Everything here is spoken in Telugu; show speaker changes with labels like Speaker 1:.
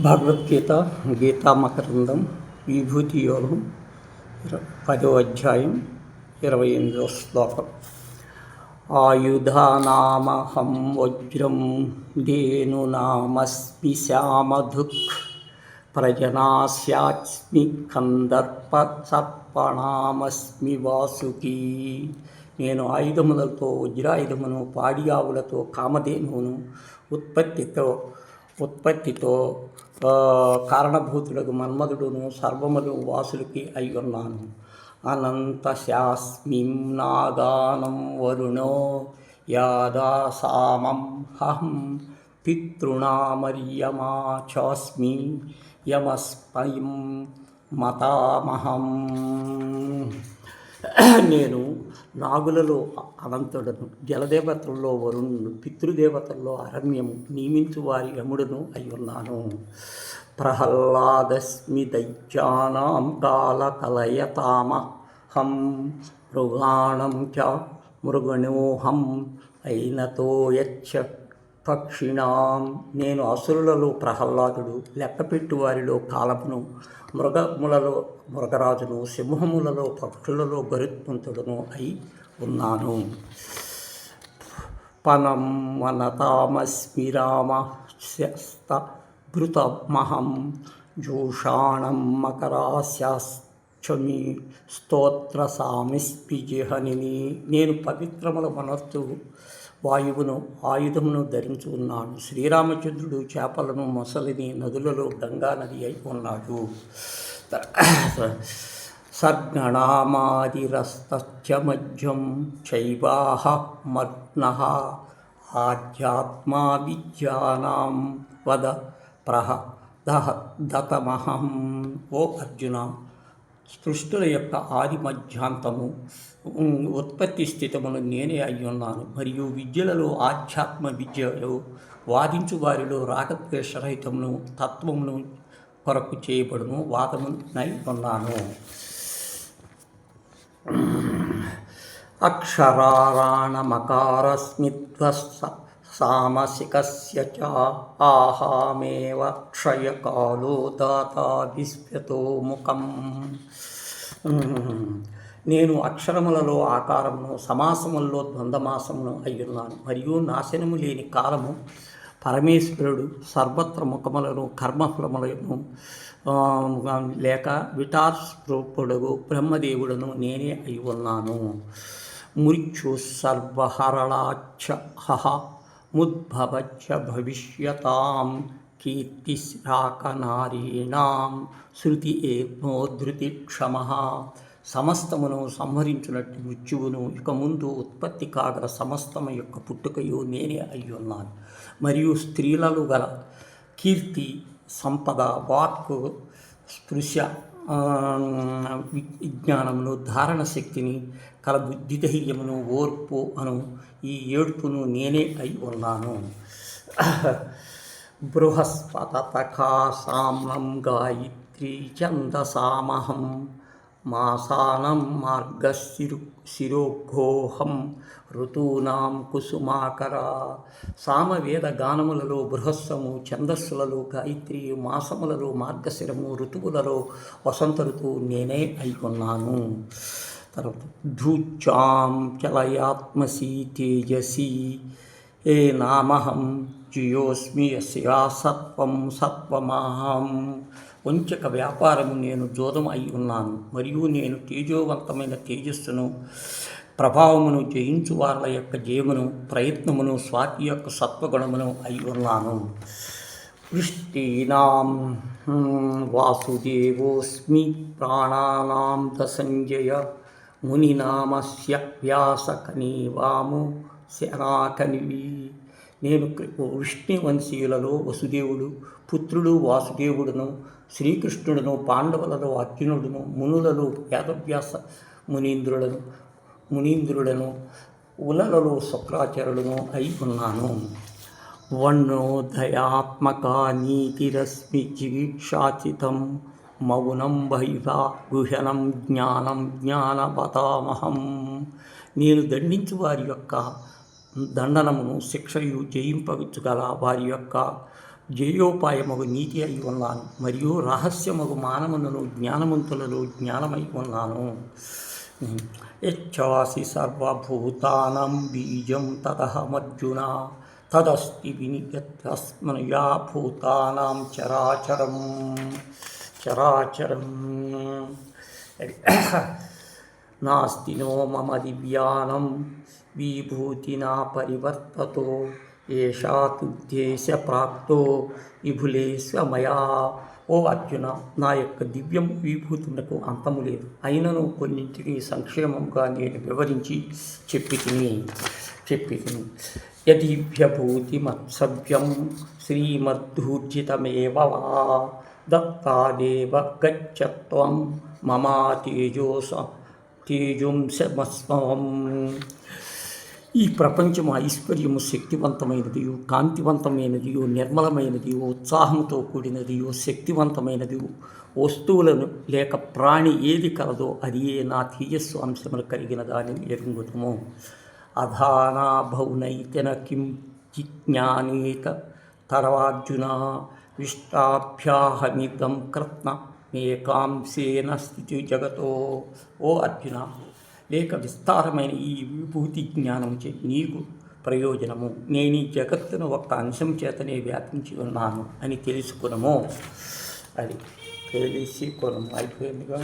Speaker 1: భగవద్గీత గీతామకరందం విభూతి యోగం 10వ అధ్యాయం 28వ శ్లోకం. ఆయుధానామహం వజ్రం ధేనునామస్మి శ్యామధుక్ ప్రజనాస్యాస్మి కందర్ప సర్పణామస్మి వాసుకి. నేను ఆయుధములతో వజ్రాయుధమును, పాడి ఆవులతో కామధేనువును, ఉత్పత్తితో కారణభూతులకు మన్మధుడును సర్వములు వాసులకి అయ్యున్నాను. అనంతశాస్మిం నాగానం వరుణో యాదాసామం హం పితృణామర్యమా చాస్మి యమస్మయం మతామహం. నేను నాగులలో అనంతుడను, జలదేవతల్లో వరుణుడు, పితృదేవతల్లో అరణ్యము, నియమించు వారి యముడును అయ్యున్నాను. ప్రహ్లాదస్మి దైత్యానాం కాలకలయతామహం మృగాణం చ మృగణోహం అయినతో యచ్చ పక్షిణాం. నేను అసురులలో ప్రహ్లాదుడు, లెక్కపెట్టు వారిలో కాలమును, మృగములలో మృగరాజును, సింహములలో పక్షులలో గరుత్మంతుడును అయి ఉన్నాను. పనం వనతామస్మి రామస్యస్తభృతమహం జోషాణం మకరాస్యాశ్చమి స్తోత్రసామిస్మి జిహనిని. నేను పవిత్రముల మనస్సు వాయువును ఆయుధమును ధరించి ఉన్నాడు. శ్రీరామచంద్రుడు చేపలను, మొసలిని నదులలో గంగా నది అయి ఉన్నాడు. సర్గణామాదిరస్తశ్చ మధ్యం చైవాహ మగ్నః ఆధ్యాత్మా విద్యానాం వద ప్రహదతమహం. ఓ అర్జున, సృష్టుల యొక్క ఆది మధ్యాంతము, ఉత్పత్తి స్థితమును నేనే అయ్యున్నాను. మరియు విద్యలలో ఆధ్యాత్మ విద్యలో వాదించు వారిలో రాగద్వేషరహితమును తత్వమును కొరకు చేయబడును వాదమునై ఉన్నాను. అక్షరారాణమకారస్మిత్వస్స సామసికస్య చ ఆహామేవ క్షయకాలో దాతా విశ్వతో ముఖం. నేను అక్షరములలో ఆకారమును, సమాసములలో ద్వంద్వమాసమును అయ్యున్నాను. మరియు నాశనము లేని కాలము పరమేశ్వరుడు, సర్వత్ర ముఖములను కర్మఫలములను లేక విటాస్వరూపుడు బ్రహ్మదేవుడును నేనే అయి ఉన్నాను. మృత్యు సర్వహరళాచ్చ ముద్భవచ్చ భవిష్యతాం కీర్తిశ్రాకనారీణాం శృతి ఏనోధృతి క్షమః. సమస్తమును సంహరించున్నట్టు మృత్యువును, ఇక ముందు ఉత్పత్తి కాగల సమస్తము యొక్క పుట్టుకయు నేనే అయ్యున్నాను. మరియు స్త్రీలలో గల కీర్తి, సంపద, వాక్కు, స్పృశ, విజ్ఞానమును, ధారణ శక్తిని కల బుద్ధిధైర్యమును, ఓర్పు అను ఈ ఏడుపును నేనే అయి ఉన్నాను. బృహస్పతకా సామ్నం గాయత్రీ ఛందసామహం మాసానం మార్గశిరోఘోహం ఋతూనాం కుసుమాకర. సామవేద గానములలో బృహస్సము, ఛందస్సులలో గాయత్రి, మాసములలో మార్గశిరము, ఋతువులలో వసంత ఋతువు నేనే అయి ఉన్నాను. తర్వాత ధూచాం చలయాత్మసి తేజసి ఏ నామహం జియోస్మి యస్యా సత్వం సత్వమహం. వంచక వ్యాపారము నేను జోదం అయి ఉన్నాను. మరియు నేను తేజోవంతమైన తేజస్సును, ప్రభావమును, జయించు వాళ్ళ యొక్క జయమును, ప్రయత్నమును, స్వాతి యొక్క సత్వగుణమును అయి ఉన్నాను. వృష్టీనాం వాసుదేవోస్మి ప్రాణానాం సంజయ మునినామస్య వ్యాసకనీవాము శనాకనివి. నేను వృష్ణివంశీయులలో వసుదేవుడు, పుత్రుడు వాసుదేవుడును, శ్రీకృష్ణుడును, పాండవులలో అర్జునుడును, మునులలో వేదవ్యాస మునీంద్రులను, ఉలలో శుక్రాచార్యులను అయి ఉన్నాను. వర్ణోదయాత్మకా నీతిరస్మి జిగీక్షాచితం మౌనం బహివా గుహ్యనం జ్ఞానం జ్ఞానవతామహం. నేను దండించు వారి యొక్క దండనమును, శిక్షయు జయింపగల వారి యొక్క జయోపాయమగు నీతి అయి ఉన్నాను, మరియు రహస్యమగు మానవులను జ్ఞానవంతులలో జ్ఞానమై ఉన్నాను. యచ్చాసి సర్వభూతానాం బీజం తదహమర్జున తదస్తి వినియతస్మయా భూతానాం చరాచరం. నాస్తి నో మమ దివ్యానం విభూతినా పరివర్తతో ఏషా తుద్దేశ ప్రాప్తో విభులేశమయా. ఓ అర్జున, నా యొక్క దివ్యం విభూతులకు అంతము లేదు, అయినను కొన్నింటిని సంక్షేమంగా నేను వివరించి చెప్పి తిని యదిభ్యభూతిమత్సవ్యం శ్రీమద్ధూర్జితమేవ వా దత్తాదేవ గచ్చత్వం మమా తేజోంశమస్మం. ఈ ప్రపంచము ఐశ్వర్యము శక్తివంతమైనదియు, కాంతివంతమైనదియు, నిర్మలమైనదియు, ఉత్సాహంతో కూడినదియు, శక్తివంతమైనదియు వస్తువులను లేక ప్రాణి ఏది కలదో అది నా తేజస్సు అంశములు కలిగిన దానిని ఎరుగుదము. అధానా భౌనైతెన కిం జిజ్ఞానేత తర్వార్జున విష్టాభ్యాహమిదం కృత్న ఏకాంశేన స్థితి జగతో. ఓ అర్జున, లేక విస్తారమైన ఈ విభూతి జ్ఞానం నీకు ప్రయోజనము. నేను ఈ జగత్తును ఒక అంశం చేతనే వ్యాపించి ఉన్నాను అని తెలుసుకునము. అది తెలుసుకునము అయిపోయిందిగా.